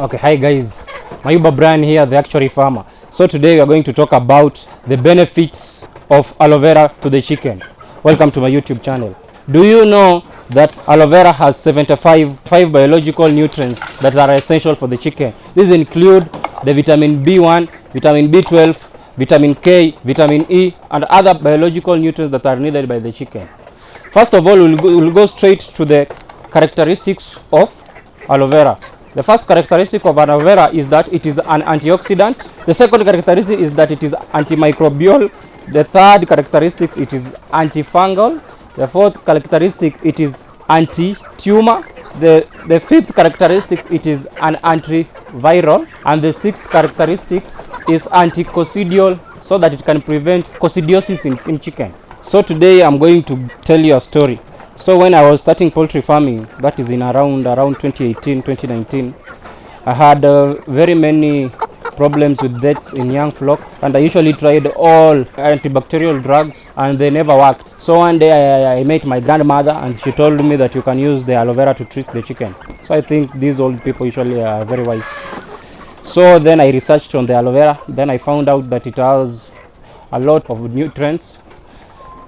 Okay, hi guys, Mayuba Brian here, the Actuarial Farmer. So today we are going to talk about the benefits of aloe vera to the chicken. Welcome to my YouTube channel. Do you know that aloe vera has 75 biological nutrients that are essential for the chicken? These include the vitamin B1, vitamin B12, vitamin K, vitamin E, and other biological nutrients that are needed by the chicken. First of all, we'll go straight to the characteristics of aloe vera. The first characteristic of aloe vera is that it is an antioxidant. The second characteristic is that it is antimicrobial. The third characteristic, it is antifungal. The fourth characteristic, it is anti-tumor. The fifth characteristic, it is an antiviral. And the sixth characteristic is anti-cocidial, so that it can prevent cocidiosis in chicken. So today I'm going to tell you a story. So when I was starting poultry farming, that is in around 2018, 2019, I had very many problems with deaths in young flock, and I usually tried all antibacterial drugs and they never worked. So one day I met my grandmother and she told me that you can use the aloe vera to treat the chicken. So I think these old people usually are very wise. So then I researched on the aloe vera. Then I found out that it has a lot of nutrients,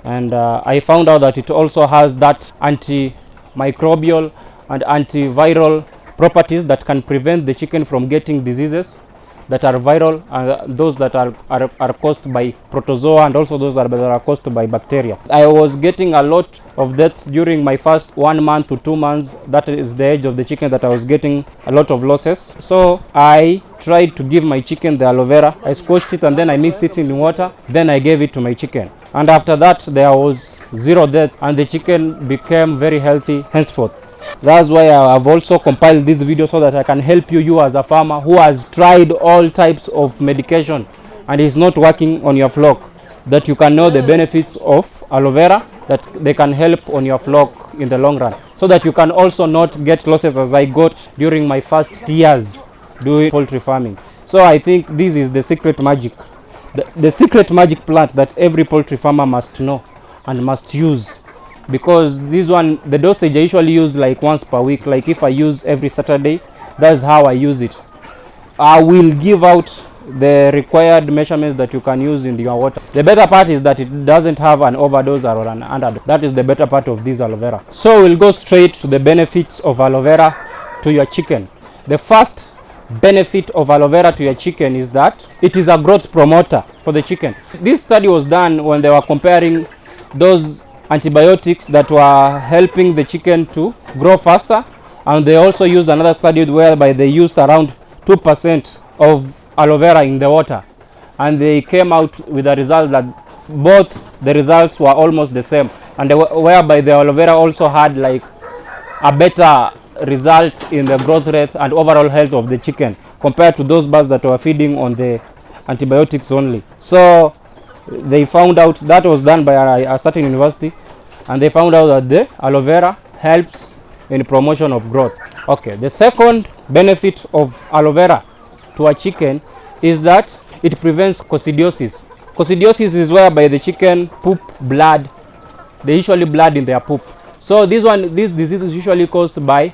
and I found out that it also has that antimicrobial and antiviral properties that can prevent the chicken from getting diseases that are viral, and those that are caused by protozoa, and also those that are caused by bacteria. I was getting a lot of deaths during my first 1 month to 2 months. That is the age of the chicken that I was getting a lot of losses. So I tried to give my chicken the aloe vera. I squashed it and then I mixed it in water. Then I gave it to my chicken. And after that there was zero death and the chicken became very healthy henceforth. That's why I have also compiled this video so that I can help you as a farmer who has tried all types of medication and is not working on your flock, that you can know the benefits of aloe vera, that they can help on your flock in the long run, so that you can also not get losses as I got during my first years doing poultry farming. So I think this is the secret magic, the secret magic plant that every poultry farmer must know and must use. Because this one, the dosage I usually use like once per week. Like if I use every Saturday, that's how I use it. I will give out the required measurements that you can use in your water. The better part is that it doesn't have an overdose or an underdose. That is the better part of this aloe vera. So we'll go straight to the benefits of aloe vera to your chicken. The first benefit of aloe vera to your chicken is that it is a growth promoter for the chicken. This study was done when they were comparing those antibiotics that were helping the chicken to grow faster, and they also used another study whereby they used around 2% of aloe vera in the water, and they came out with a result that both the results were almost the same, and whereby the aloe vera also had like a better result in the growth rate and overall health of the chicken compared to those birds that were feeding on the antibiotics only. So they found out, that was done by a certain university, and they found out that the aloe vera helps in promotion of growth. Okay, the second benefit of aloe vera to a chicken is that it prevents cocidiosis. Cocidiosis is whereby the chicken poop blood. They usually blood in their poop. So this disease is usually caused by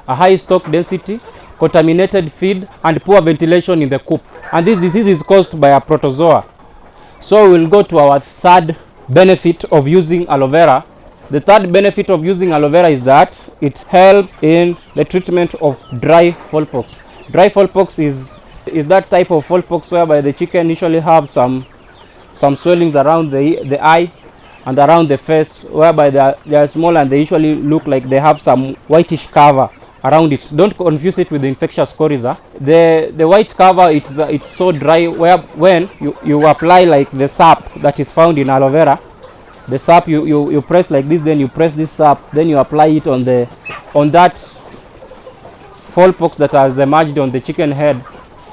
a high stock density, contaminated feed, and poor ventilation in the coop. And this disease is caused by a protozoa. So we'll go to our third benefit of using aloe vera. The third benefit of using aloe vera is that it helps in the treatment of Dryfall pox. Dryfall pox is that type of fall pox whereby the chicken usually have some swellings around the eye and around the face, whereby they are small and they usually look like they have some whitish cover around it. Don't confuse it with the infectious coryza. The white cover, it's so dry, where when you apply like the sap that is found in aloe vera, the sap you press like this, then you press this sap, then you apply it on that fall pox that has emerged on the chicken head,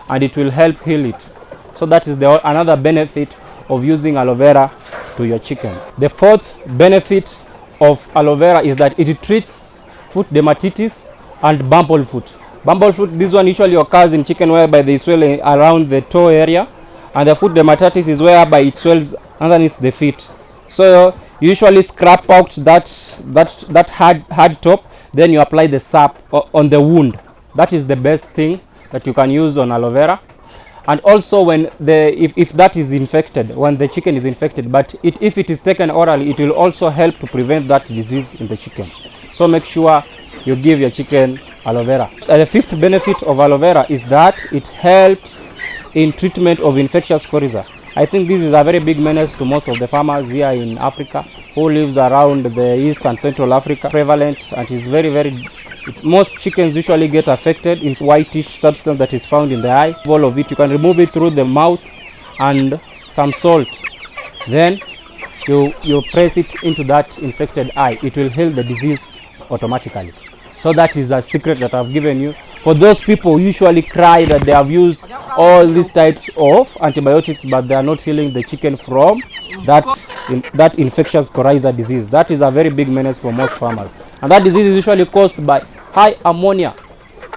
and it will help heal it. So that is another benefit of using aloe vera to your chicken. The fourth benefit of aloe vera is that it treats foot dermatitis and bumblefoot. Bumblefoot, this one usually occurs in chicken whereby they swell around the toe area, and the foot dermatitis is whereby it swells underneath the feet. So you usually scrap out that hard top, then you apply the sap on the wound. That is the best thing that you can use on aloe vera. And also when if that is infected, when the chicken is infected, but if it is taken orally, it will also help to prevent that disease in the chicken. So make sure you give your chicken aloe vera. The fifth benefit of aloe vera is that it helps in treatment of infectious coryza. I think this is a very big menace to most of the farmers here in Africa who lives around the East and Central Africa. Prevalent, and is very most chickens usually get affected in whitish substance that is found in the eye. All of it, you can remove it through the mouth and some salt. Then you press it into that infected eye. It will heal the disease automatically. So that is a secret that I've given you. For those people who usually cry that they have used all these types of antibiotics but they are not healing the chicken from that infectious coryza disease. That is a very big menace for most farmers. And that disease is usually caused by high ammonia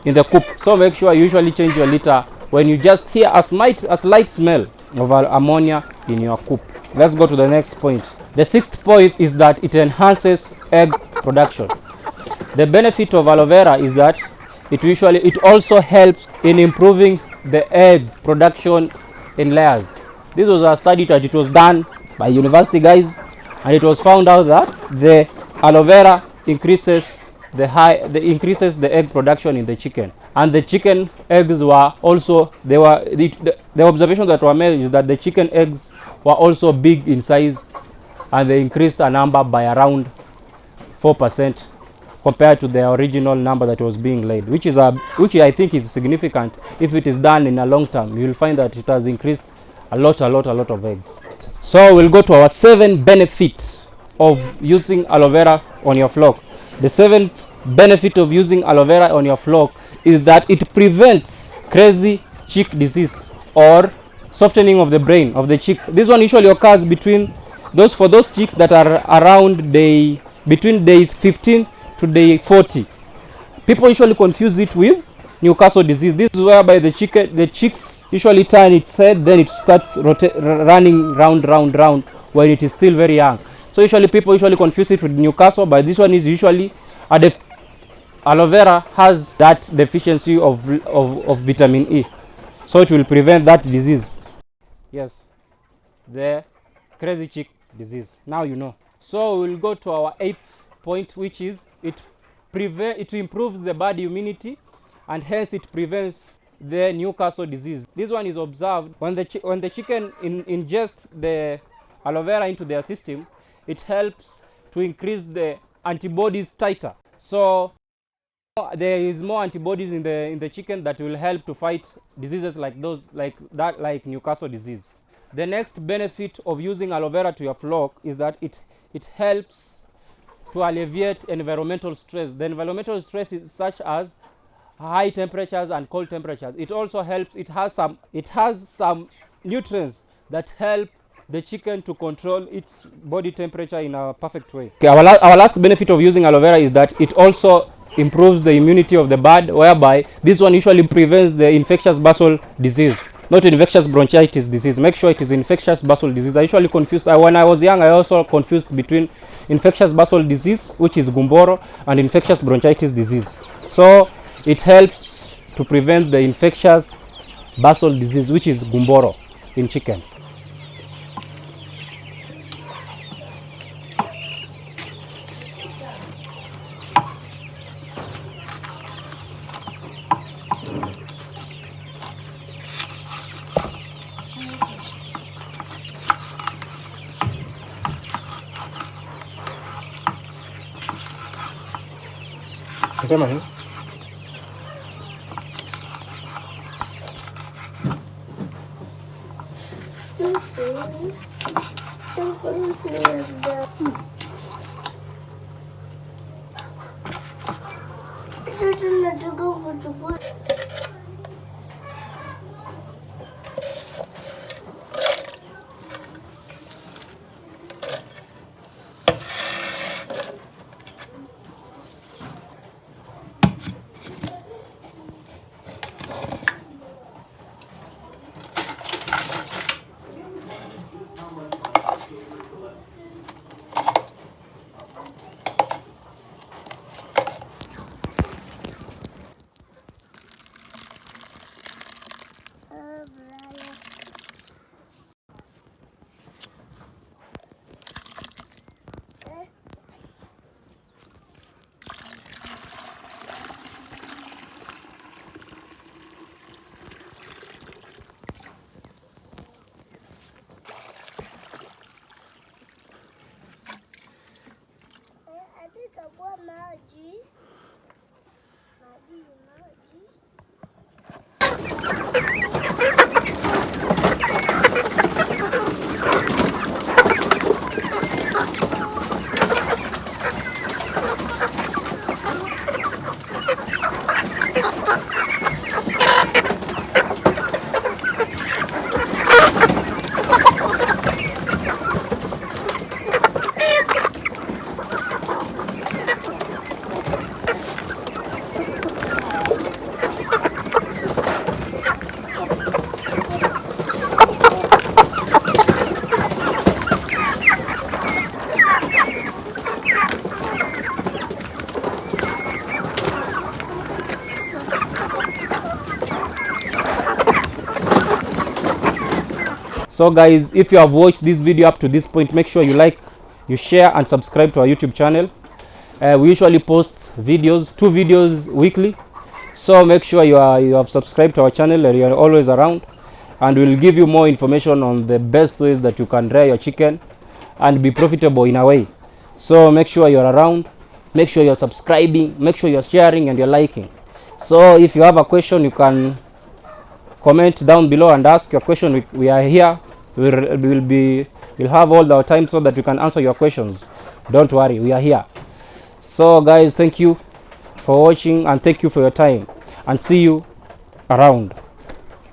in the coop. So make sure you usually change your litter when you just hear a slight smell of ammonia in your coop. Let's go to the next point. The sixth point is that it enhances egg production. The benefit of aloe vera is that it also helps in improving the egg production in layers. This was a study that it was done by university guys, and it was found out that the aloe vera increases the egg production in the chicken, and the chicken eggs were also the observations that were made is that the chicken eggs were also big in size, and they increased a number by around 4% compared to the original number that was being laid, which I think is significant. If it is done in a long term, you will find that it has increased a lot of eggs. So we'll go to our 7 benefits of using aloe vera on your flock. The 7th benefit of using aloe vera on your flock is that it prevents crazy chick disease or softening of the brain of the chick. This one usually occurs for those chicks that are around between days 15 to day 40. People usually confuse it with Newcastle disease. This is whereby the chicks usually turn its head, then it starts running round when it is still very young. So people confuse it with Newcastle, but this one is usually aloe vera has that deficiency of vitamin E, so it will prevent that disease. Yes, the crazy chick disease. Now you know. So we'll go to our 8th point, which is it improves the body immunity, and hence it prevents the Newcastle disease. This one is observed when the chicken ingests the aloe vera into their system. It helps to increase the antibodies titer. So there is more antibodies in the chicken that will help to fight diseases like Newcastle disease. The next benefit of using aloe vera to your flock is that it helps to alleviate environmental stress. The environmental stress is such as high temperatures and cold temperatures. It also helps. It has some nutrients that help the chicken to control its body temperature in a perfect way. Okay, our last benefit of using aloe vera is that it also improves the immunity of the bird, whereby this one usually prevents the infectious bursal disease, not infectious bronchitis disease. Make sure it is infectious bursal disease. I usually confused when I was young. I also confused between infectious bursal disease, which is gumboro, and infectious bronchitis disease. So it helps to prevent the infectious bursal disease, which is gumboro, in chicken. Tamam. So guys, if you have watched this video up to this point, make sure you like, you share and subscribe to our YouTube channel. We usually post videos, 2 videos weekly, so make sure you have subscribed to our channel and you are always around, and we'll give you more information on the best ways that you can rear your chicken and be profitable in a way. So make sure you're around, make sure you're subscribing, make sure you're sharing and you're liking. So if you have a question, you can comment down below and ask your question. We are here. We'll have all our time so that we can answer your questions. Don't worry, we are here. So guys, thank you for watching and thank you for your time, and see you around.